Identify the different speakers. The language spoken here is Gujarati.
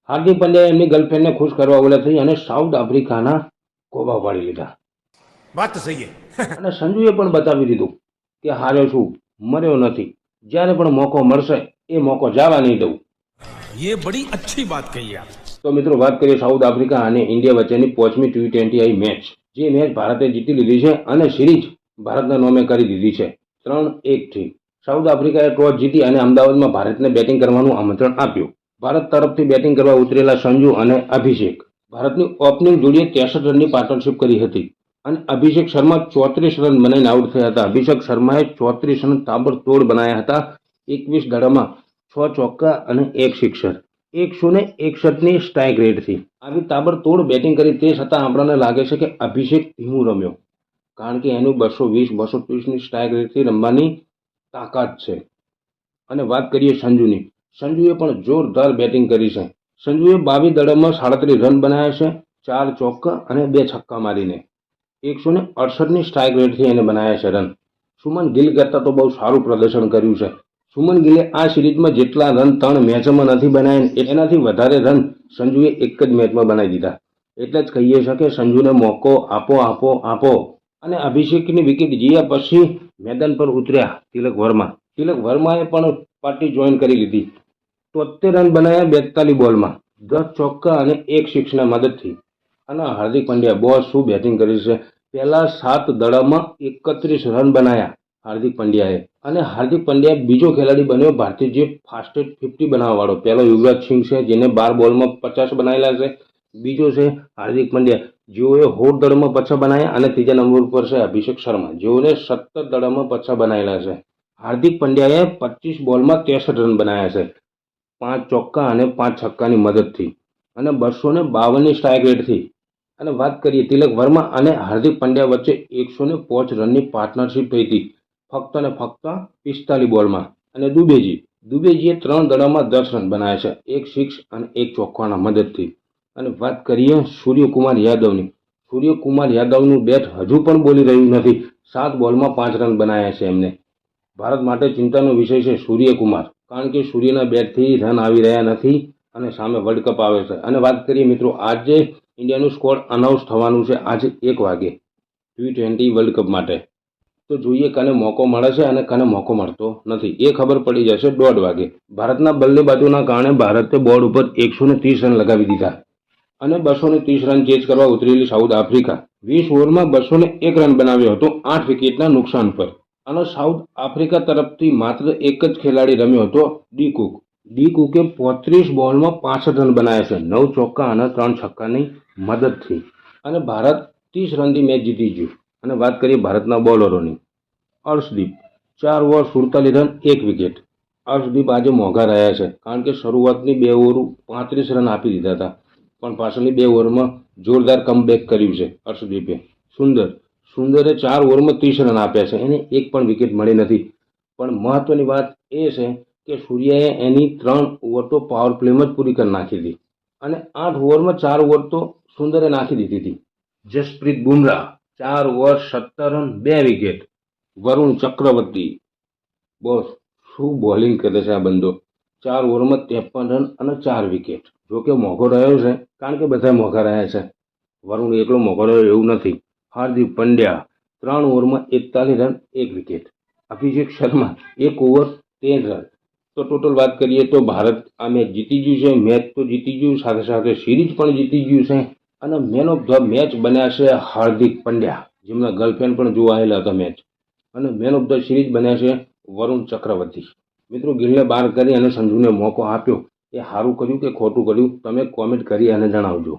Speaker 1: હાર્દિક પંડ્યાએ એમની ગર્લફ્રેન્ડને ખુશ કરવા ઓલા થઈ અને સાઉથ આફ્રિકાના કોબા પાડી લીધા.
Speaker 2: વાત તો સહી है.
Speaker 1: અને સંજુએ પણ બતાવી દીધું કે હાર્યો છું, મર્યો નથી. જ્યારે પણ મોકો મળશે એ મોકો જવા નહીં દઉં.
Speaker 2: ये बड़ी अच्छी बात कही आप.
Speaker 1: તો મિત્રો વાત કરીએ સાઉથ આફ્રિકા અને ઇન્ડિયા વચ્ચેની 5મી T20 મેચ. જે મેચ ભારતે જીતી લીધી છે અને સિરીઝ ભારતના નામે કરી દીધી છે 3-1થી. સાઉથ આફ્રિકાએ ટોસ જીતી અને અમદાવાદમાં ભારતને બેટિંગ કરવાનું આમંત્રણ આપ્યું. ભારત તરફથી બેટિંગ કરવા ઉતરેલા સંજુ અને અભિષેક ભારતની ઓપનિંગ જોડીએ 63 રનની પાર્ટનરશિપ કરી હતી અને અભિષેક શર્મા 34 રન બનાવીને આઉટ થયા હતા. અભિષેક શર્માએ 34 રન તાબડતોડ બનાવ્યા હતા. 21 દડામાં 6 ચોક્કા અને 1 સિક્સર. 161ની સ્ટ્રાઇક રેટથી આવી તાબડતોડ બેટિંગ કરી. તે છતાં આપણને લાગે છે કે અભિષેક ધીમું રમ્યો, કારણ કે એનું 220-230ની સ્ટ્રાઇક રેટથી રમવાની તાકાત છે. અને વાત કરીએ સંજુની. સંજુએ પણ જોરદાર બેટિંગ કરી છે. સંજુએ 22 દડામાં 37 રન બનાવ્યા છે, 4 ચોક્કા અને 2 છક્કા મારીને. 168ની સ્ટ્રાઇક રેટથી એને બનાવ્યા છે રન. સુમન ગિલ કરતાં તો બહુ સારું પ્રદર્શન કર્યું છે. સુમન ગિલે આ સિરીઝમાં જેટલા રન 3 મેચોમાં નથી બનાવ્યા એનાથી વધારે રન સંજુએ એક જ મેચમાં બનાવી દીધા. એટલે જ કહીએ છીએ કે સંજુને મોકો આપો આપો આપો. અને અભિષેકની વિકેટ જીયા પછી મેદાન પર ઉતર્યા તિલક વર્મા. તિલક વર્માએ પણ પાર્ટી જોઈન કરી લીધી. 73 રન બનાવ્યા 42 બોલમાં, 10 ચોક્કા અને 1 સિક્સના મદદથી. અને હાર્દિક પંડ્યા બોસ શું બેટિંગ કરી છે. પહેલા 7 દડામાં 31 રન બનાવ્યા હાર્દિક પંડ્યાએ. અને હાર્દિક પંડ્યા બીજો ખેલાડી બન્યો ભારતીય જે ફાસ્ટેસ્ટ 50 બનાવવાવાળો. પહેલો યુવરાજ સિંહ છે જેને 12 બોલમાં 50 બનાવેલા છે. બીજો છે હાર્દિક પંડ્યા જેઓએ 16 દડામાં 50 બનાવ્યા. અને ત્રીજા નંબર પર છે અભિષેક શર્મા જેઓને 17 દડામાં 50 બનાવેલા છે. હાર્દિક પંડ્યાએ 25 બોલમાં 63 રન બનાવ્યા છે, 5 ચોક્કા અને 5 છક્કાની મદદથી અને 252ની સ્ટ્રાઇક રેટથી. અને વાત કરીએ તિલક વર્મા અને હાર્દિક પંડ્યા વચ્ચે 105 રનની પાર્ટનરશિપ થઈ હતી, ફક્ત અને ફક્ત 45 બોલમાં. અને દુબેજીએ 3 દડામાં 10 રન બનાવ્યા છે, 1 સિક્સ અને 1 ચોક્કાના મદદથી. અને વાત કરીએ સૂર્યકુમાર યાદવની. સૂર્યકુમાર યાદવનું બેટ હજુ પણ બોલી રહ્યું નથી. 7 બોલમાં 5 રન બનાવ્યા છે એમને. ભારત માટે ચિંતાનો વિષય છે સૂર્યકુમાર, કારણ કે સૂર્યના બેટથી રન આવી રહ્યા નથી અને સામે વર્લ્ડ કપ આવે છે. અને વાત કરીએ મિત્રો, આજે ઇન્ડિયાનું સ્કોર અનાઉન્સ થવાનું છે આજે 1 વાગે T20 વર્લ્ડ કપ માટે. તો જોઈએ કને મોકો મળે છે અને કને મોકો મળતો નથી. એ ખબર પડી જશે 1:30 વાગે. ભારતના બલ્લેબાજોના કારણે ભારતે બોર્ડ ઉપર 130 રન લગાવી દીધા અને 230 રન ચેઝ કરવા ઉતરેલી સાઉથ આફ્રિકા 20 ઓવરમાં 201 રન બનાવ્યો હતો 8 વિકેટના નુકસાન પર. અને સાઉથ આફ્રિકા તરફથી માત્ર એક જ ખેલાડી રમ્યો હતો, ડી કુક. ડી કુકે 35 બોલમાં 65 રન બનાવ્યા છે, 9 ચોક્કા અને 3 છક્કાની મદદથી. અને ભારત 30 રનથી મેચ જીતી ગયું. અને વાત કરીએ ભારતના બોલરોની. Arshdeep 4 over 47 run 1 wicket. Arshdeep આજે મોંઘા રહ્યા છે, કારણ કે શરૂઆતની 2 ઓવર 35 રન આપી દીધા હતા, પણ પાછળની 2 ઓવરમાં જોરદાર કમબેક કર્યું છે અર્શદીપે. સુંદરે 4 ઓવરમાં 30 રન આપ્યા છે, એને એક પણ વિકેટ મળી નથી. પણ મહત્વની વાત એ છે કે સૂર્યાએ એની 3 ઓવર તો પાવર પ્લેમાં જ પૂરી કરી નાખી હતી અને 8 ઓવરમાં 4 ઓવર તો સુંદરે નાખી દીધી હતી. Jasprit Bumrah 4 over 17 run 2 wicket. Varun Chakravarthy boss શું બોલિંગ કરે છે આ બંદો. 4 ઓવરમાં 53 રન અને 4 વિકેટ. જોકે મોંઘો રહ્યો છે, કારણ કે બધા મોંઘા રહ્યા છે. વરુણ એકલો મોંઘો રહ્યો એવું નથી. હાર્દિક પંડ્યા 3 ઓવરમાં 41 રન 1 વિકેટ. અભિષેક શર્મા 1 ઓવર 13 રન. તો ટોટલ વાત કરીએ તો ભારત આ મેચ જીતી ગયું છે. મેચ તો જીતી ગયું, સાથે સાથે સિરીઝ પણ જીતી ગયું છે. અને મેન ઓફ ધ મેચ બન્યા છે હાર્દિક પંડ્યા, જેમના ગર્લફ્રેન્ડ પણ જોવા આવેલા હતા મેચ. અને મેન ઓફ ધ સિરીઝ બન્યા છે વરુણ ચક્રવર્તી. મિત્રો, ગિલને બહાર કરી અને સંજુને મોકો આપ્યો એ સારું કર્યું કે ખોટું કર્યું, તમે કોમેન્ટ કરી અને જણાવજો.